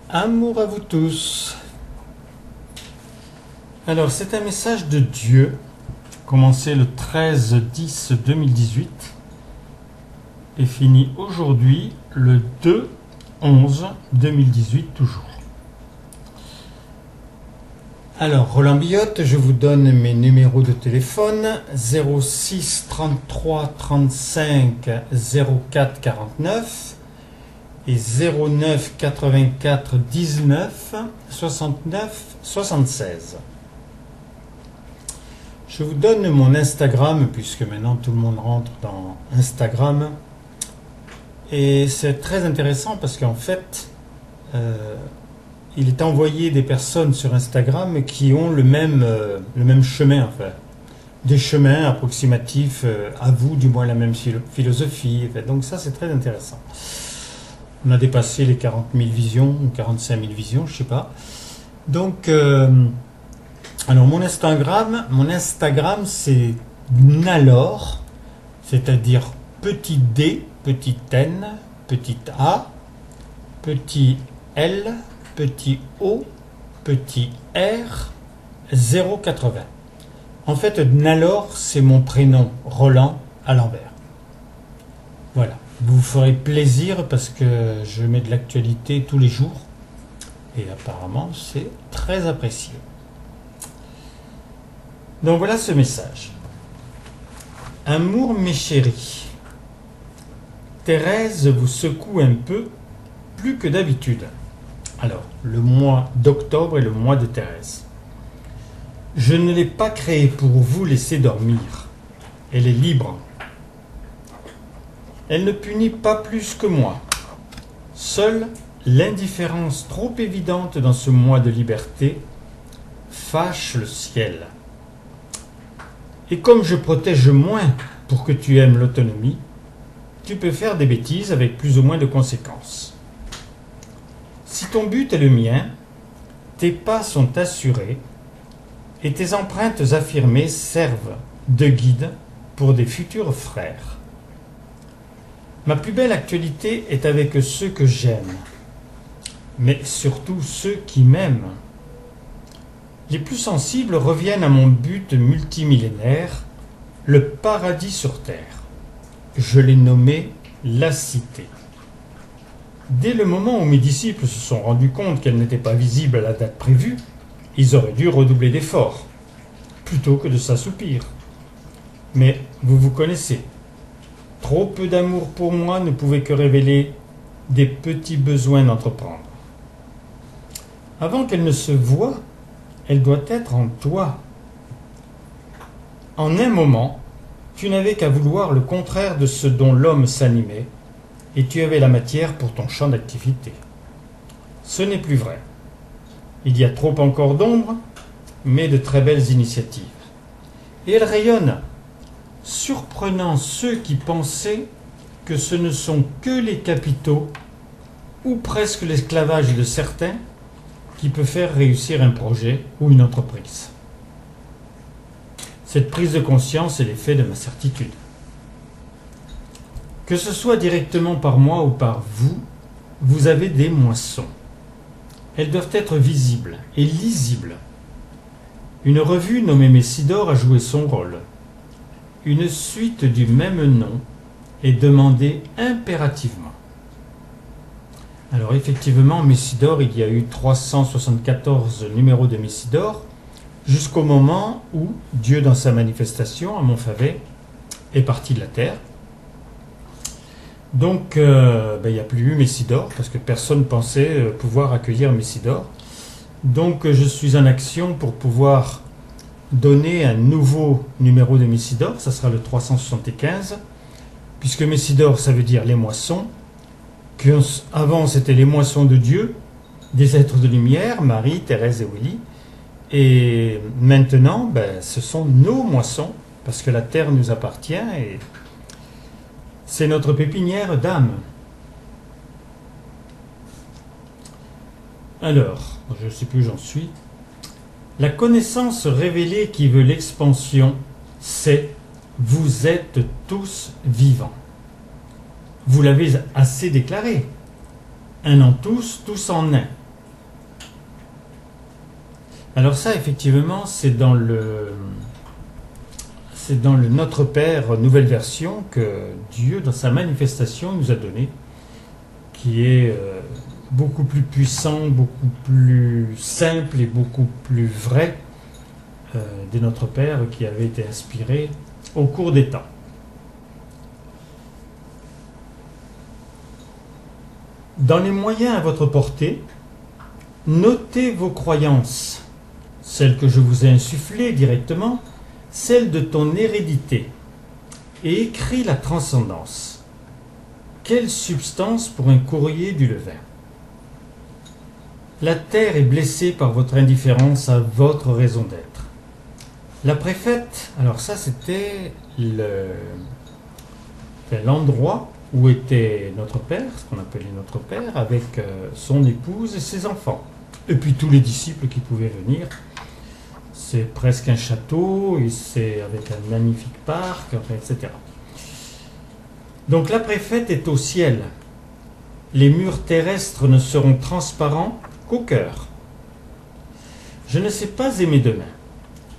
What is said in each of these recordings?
Amour à vous tous. Alors, c'est un message de Dieu, commencé le 13-10-2018 et fini aujourd'hui le 2-11-2018 toujours. Alors, Roland Billotte, je vous donne mes numéros de téléphone 06 33 35 04 49 et 09 84 19 69 76. Je vous donne mon Instagram, puisque maintenant tout le monde rentre dans Instagram. Et c'est très intéressant parce qu'en fait, il est envoyé des personnes sur Instagram qui ont le même chemin, en fait. Des chemins approximatifs à vous, du moins la même philosophie. Donc ça, c'est très intéressant. On a dépassé les 40 000 visions ou 45 000 visions, je ne sais pas. Donc, alors mon Instagram, c'est Nalor, c'est-à-dire petit D, petit N, petit A, petit L, petit O, petit R, 080. En fait, Nalor, c'est mon prénom, Roland, à l'envers. Voilà. Vous ferez plaisir parce que je mets de l'actualité tous les jours et apparemment c'est très apprécié. Donc voilà ce message. Amour mes chéris, Thérèse vous secoue un peu plus que d'habitude. Alors, le mois d'octobre est le mois de Thérèse. Je ne l'ai pas créée pour vous laisser dormir. Elle est libre. Elle ne punit pas plus que moi. Seule l'indifférence trop évidente dans ce mois de liberté fâche le ciel. Et comme je protège moins pour que tu aimes l'autonomie, tu peux faire des bêtises avec plus ou moins de conséquences. Si ton but est le mien, tes pas sont assurés et tes empreintes affirmées servent de guide pour des futurs frères. Ma plus belle actualité est avec ceux que j'aime, mais surtout ceux qui m'aiment. Les plus sensibles reviennent à mon but multimillénaire, le paradis sur terre. Je l'ai nommé la cité. Dès le moment où mes disciples se sont rendus compte qu'elle n'était pas visible à la date prévue, ils auraient dû redoubler d'efforts, plutôt que de s'assoupir. Mais vous vous connaissez. Trop peu d'amour pour moi ne pouvait que révéler des petits besoins d'entreprendre. Avant qu'elle ne se voie, elle doit être en toi. En un moment, tu n'avais qu'à vouloir le contraire de ce dont l'homme s'animait, et tu avais la matière pour ton champ d'activité. Ce n'est plus vrai. Il y a trop encore d'ombre, mais de très belles initiatives. Et elle rayonne, surprenant ceux qui pensaient que ce ne sont que les capitaux, ou presque l'esclavage de certains, qui peut faire réussir un projet ou une entreprise. Cette prise de conscience est l'effet de ma certitude. Que ce soit directement par moi ou par vous, vous avez des moissons. Elles doivent être visibles et lisibles. Une revue nommée Messidor a joué son rôle. Une suite du même nom est demandée impérativement. Alors effectivement, Messidor, il y a eu 374 numéros de Messidor, jusqu'au moment où Dieu, dans sa manifestation à Montfavet, est parti de la terre. Donc, il n'y a plus eu Messidor, parce que personne pensait pouvoir accueillir Messidor. Donc, je suis en action pour pouvoir donner un nouveau numéro de Messidor, ça sera le 375, puisque Messidor, ça veut dire les moissons, qu'avant c'était les moissons de Dieu, des êtres de lumière, Marie, Thérèse et Willy, et maintenant, ce sont nos moissons, parce que la terre nous appartient, et c'est notre pépinière d'âme. Alors, je ne sais plus où j'en suis. La connaissance révélée qui veut l'expansion, c'est « vous êtes tous vivants ». Vous l'avez assez déclaré. Un en tous, tous en un. Alors ça, effectivement, c'est dans le Notre Père nouvelle version que Dieu, dans sa manifestation, nous a donné, qui est beaucoup plus puissant, beaucoup plus simple et beaucoup plus vrai des Notre Père qui avait été inspiré au cours des temps. Dans les moyens à votre portée, notez vos croyances, celles que je vous ai insufflées directement, celles de ton hérédité, et écris la transcendance. Quelle substance pour un courrier du levain? La terre est blessée par votre indifférence à votre raison d'être. La préfète, alors ça c'était l'endroit où était notre Père, ce qu'on appelait notre Père, avec son épouse et ses enfants. Et puis tous les disciples qui pouvaient venir. C'est presque un château, et c'est avec un magnifique parc, etc. Donc la préfète est au ciel. Les murs terrestres ne seront transparents qu'au cœur. Je ne sais pas aimer demain.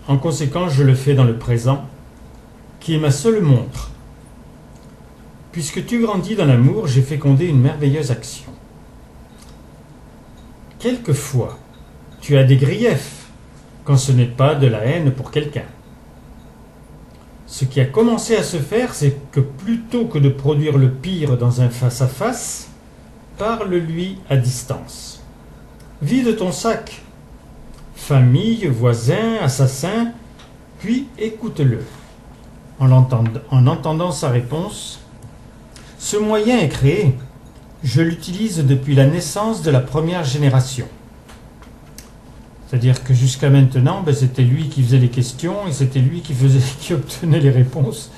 En conséquence, je le fais dans le présent, qui est ma seule montre. Puisque tu grandis dans l'amour, j'ai fécondé une merveilleuse action. Quelquefois, tu as des griefs, quand ce n'est pas de la haine pour quelqu'un. Ce qui a commencé à se faire, c'est que plutôt que de produire le pire dans un face-à-face, parle-lui à distance. Vide ton sac. Famille, voisins, assassins, puis écoute-le. En entendant sa réponse, ce moyen est créé. Je l'utilise depuis la naissance de la première génération. C'est-à-dire que jusqu'à maintenant, c'était lui qui faisait les questions et c'était lui qui obtenait les réponses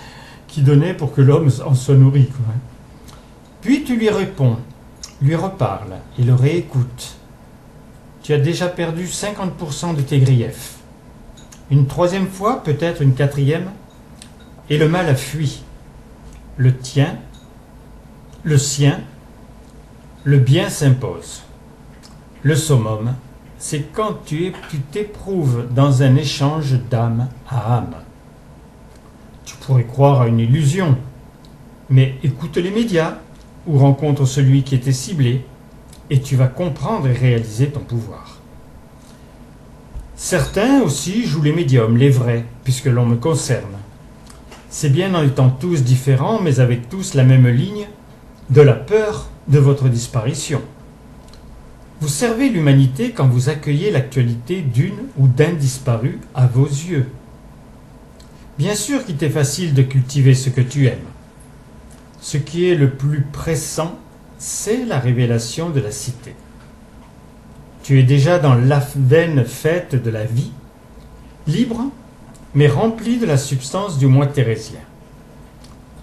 qu'il donnait pour que l'homme en soit nourri, quoi. Puis tu lui réponds, lui reparles et le réécoutes. Tu as déjà perdu 50% de tes griefs. Une troisième fois, peut-être une quatrième, et le mal a fui. Le tien, le sien, le bien s'impose. Le summum, c'est quand tu t'éprouves dans un échange d'âme à âme. Tu pourrais croire à une illusion, mais écoute les médias ou rencontre celui qui était ciblé et tu vas comprendre et réaliser ton pouvoir. Certains aussi jouent les médiums, les vrais, puisque l'on me concerne. C'est bien en étant tous différents, mais avec tous la même ligne, de la peur de votre disparition. Vous servez l'humanité quand vous accueillez l'actualité d'une ou d'un disparu à vos yeux. Bien sûr qu'il t'est facile de cultiver ce que tu aimes. Ce qui est le plus pressant, c'est la révélation de la cité. Tu es déjà dans la veine faite de la vie, libre, mais rempli de la substance du moi thérésien.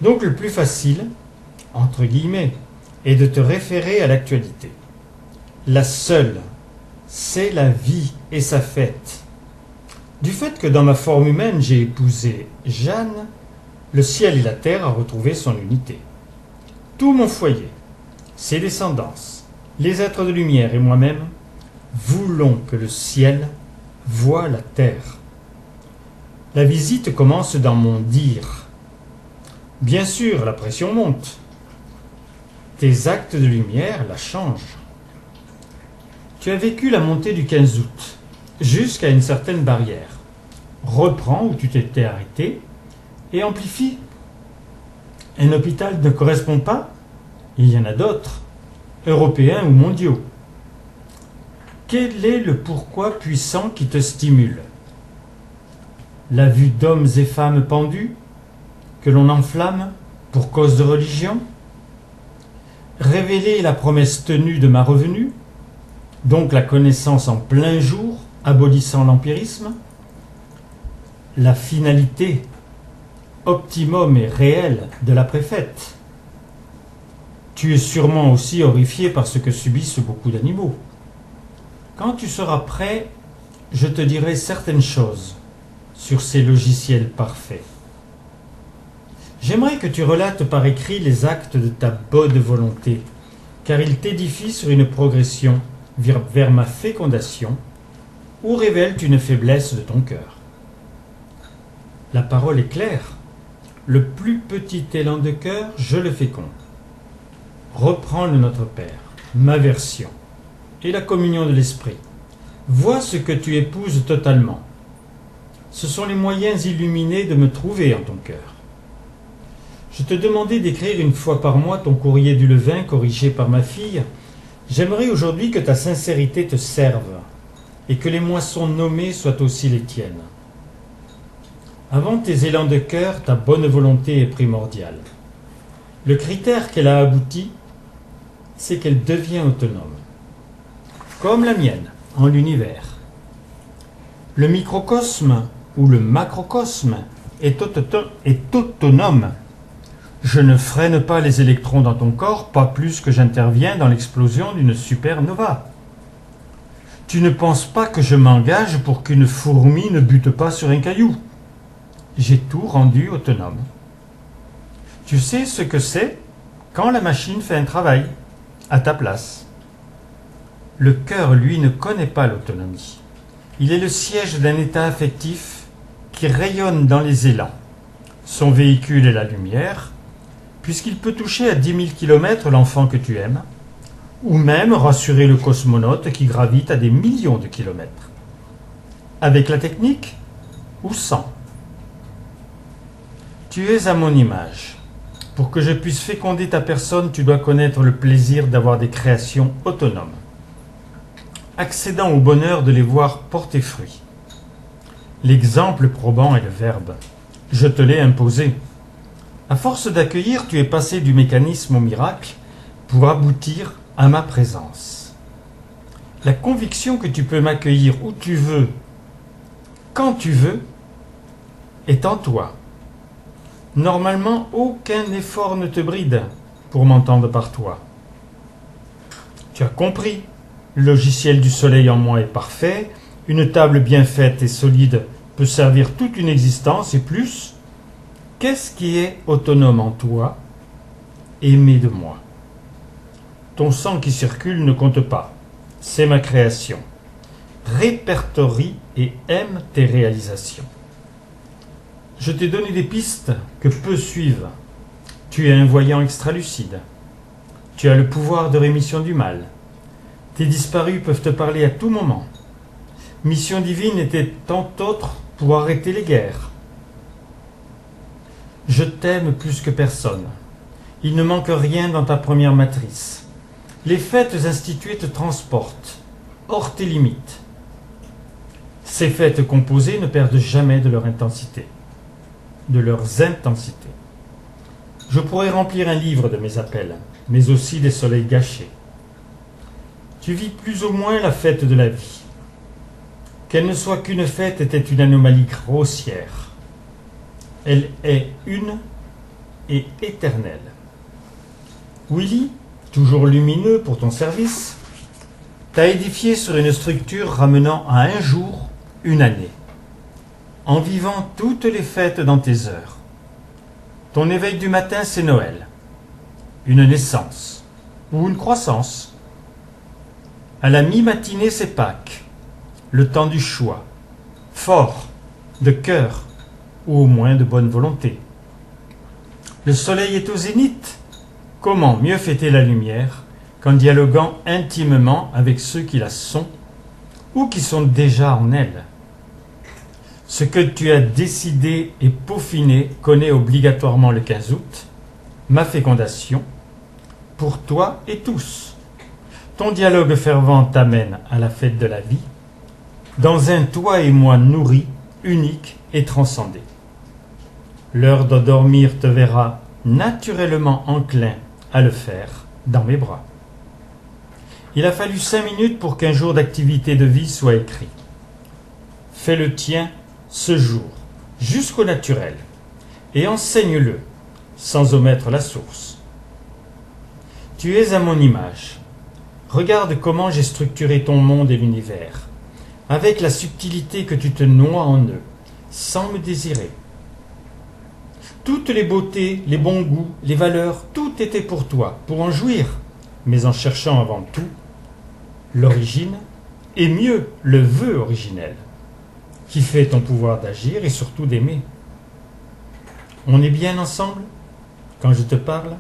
Donc le plus facile, entre guillemets, est de te référer à l'actualité. La seule, c'est la vie et sa fête. Du fait que dans ma forme humaine j'ai épousé Jeanne, le ciel et la terre ont retrouvé son unité. Tout mon foyer, ses descendances, les êtres de lumière et moi-même, voulons que le ciel voie la terre. La visite commence dans mon dire. Bien sûr, la pression monte. Tes actes de lumière la changent. Tu as vécu la montée du 15 août, jusqu'à une certaine barrière. Reprends où tu t'étais arrêté et amplifie. Un hôpital ne correspond pas? Il y en a d'autres, européens ou mondiaux. Quel est le pourquoi puissant qui te stimule? La vue d'hommes et femmes pendus, que l'on enflamme pour cause de religion? Révéler la promesse tenue de ma revenue, donc la connaissance en plein jour, abolissant l'empirisme? La finalité, optimum et réel de la préfète? Tu es sûrement aussi horrifié par ce que subissent beaucoup d'animaux. Quand tu seras prêt, je te dirai certaines choses sur ces logiciels parfaits. J'aimerais que tu relates par écrit les actes de ta bonne volonté, car ils t'édifient sur une progression vers ma fécondation, ou révèlent une faiblesse de ton cœur. La parole est claire. Le plus petit élan de cœur, je le féconde. Reprends le Notre Père, ma version, et la communion de l'Esprit. Vois ce que tu épouses totalement. Ce sont les moyens illuminés de me trouver en ton cœur. Je te demandais d'écrire une fois par mois ton courrier du levain corrigé par ma fille. J'aimerais aujourd'hui que ta sincérité te serve et que les moissons nommées soient aussi les tiennes. Avant tes élans de cœur, ta bonne volonté est primordiale. Le critère qu'elle a abouti, c'est qu'elle devient autonome. Comme la mienne, en l'univers. Le microcosme ou le macrocosme est autonome. Je ne freine pas les électrons dans ton corps, pas plus que j'interviens dans l'explosion d'une supernova. Tu ne penses pas que je m'engage pour qu'une fourmi ne bute pas sur un caillou. J'ai tout rendu autonome. Tu sais ce que c'est quand la machine fait un travail à ta place. Le cœur, lui, ne connaît pas l'autonomie. Il est le siège d'un état affectif qui rayonne dans les élans. Son véhicule est la lumière, puisqu'il peut toucher à 10 000 km l'enfant que tu aimes, ou même rassurer le cosmonaute qui gravite à des millions de kilomètres. Avec la technique ou sans. Tu es à mon image. Pour que je puisse féconder ta personne, tu dois connaître le plaisir d'avoir des créations autonomes, accédant au bonheur de les voir porter fruit. L'exemple probant est le verbe. Je te l'ai imposé. À force d'accueillir, tu es passé du mécanisme au miracle pour aboutir à ma présence. La conviction que tu peux m'accueillir où tu veux, quand tu veux, est en toi. Normalement, aucun effort ne te bride pour m'entendre par toi. Tu as compris. Le logiciel du soleil en moi est parfait. Une table bien faite et solide peut servir toute une existence et plus. Qu'est-ce qui est autonome en toi, aimé de moi? Ton sang qui circule ne compte pas. C'est ma création. Répertorie et aime tes réalisations. Je t'ai donné des pistes que peu suivent. Tu es un voyant extralucide. Tu as le pouvoir de rémission du mal. Tes disparus peuvent te parler à tout moment. Mission divine était tant autre pour arrêter les guerres. Je t'aime plus que personne. Il ne manque rien dans ta première matrice. Les fêtes instituées te transportent, hors tes limites. Ces fêtes composées ne perdent jamais de leur intensité. De leurs intensités. Je pourrais remplir un livre de mes appels, mais aussi des soleils gâchés. Tu vis plus ou moins la fête de la vie. Qu'elle ne soit qu'une fête était une anomalie grossière. Elle est une et éternelle. Willy, toujours lumineux pour ton service, t'a édifié sur une structure ramenant à un jour une année, en vivant toutes les fêtes dans tes heures. Ton éveil du matin, c'est Noël, une naissance ou une croissance. À la mi-matinée, c'est Pâques, le temps du choix, fort, de cœur, ou au moins de bonne volonté. Le soleil est au zénith. Comment mieux fêter la lumière qu'en dialoguant intimement avec ceux qui la sont ou qui sont déjà en elle? Ce que tu as décidé et peaufiné connaît obligatoirement le 15 août, ma fécondation, pour toi et tous. Ton dialogue fervent t'amène à la fête de la vie, dans un toi et moi nourri, unique et transcendé. L'heure de dormir te verra naturellement enclin à le faire dans mes bras. Il a fallu 5 minutes pour qu'un jour d'activité de vie soit écrit. Fais le tien ce jour, jusqu'au naturel, et enseigne-le, sans omettre la source. Tu es à mon image. Regarde comment j'ai structuré ton monde et l'univers, avec la subtilité que tu te noies en eux, sans me désirer. Toutes les beautés, les bons goûts, les valeurs, tout était pour toi, pour en jouir, mais en cherchant avant tout l'origine, et mieux le vœu originel, qui fait ton pouvoir d'agir et surtout d'aimer. On est bien ensemble quand je te parle,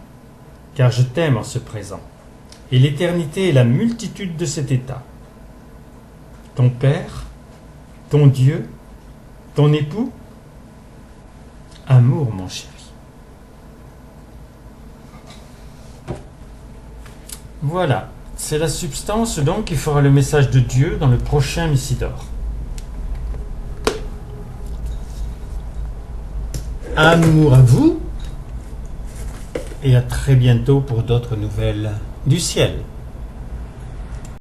car je t'aime en ce présent, et l'éternité est la multitude de cet état. Ton Père, ton Dieu, ton époux, amour mon chéri. Voilà, c'est la substance donc qui fera le message de Dieu dans le prochain Missidor. Amour à vous et à très bientôt pour d'autres nouvelles du ciel.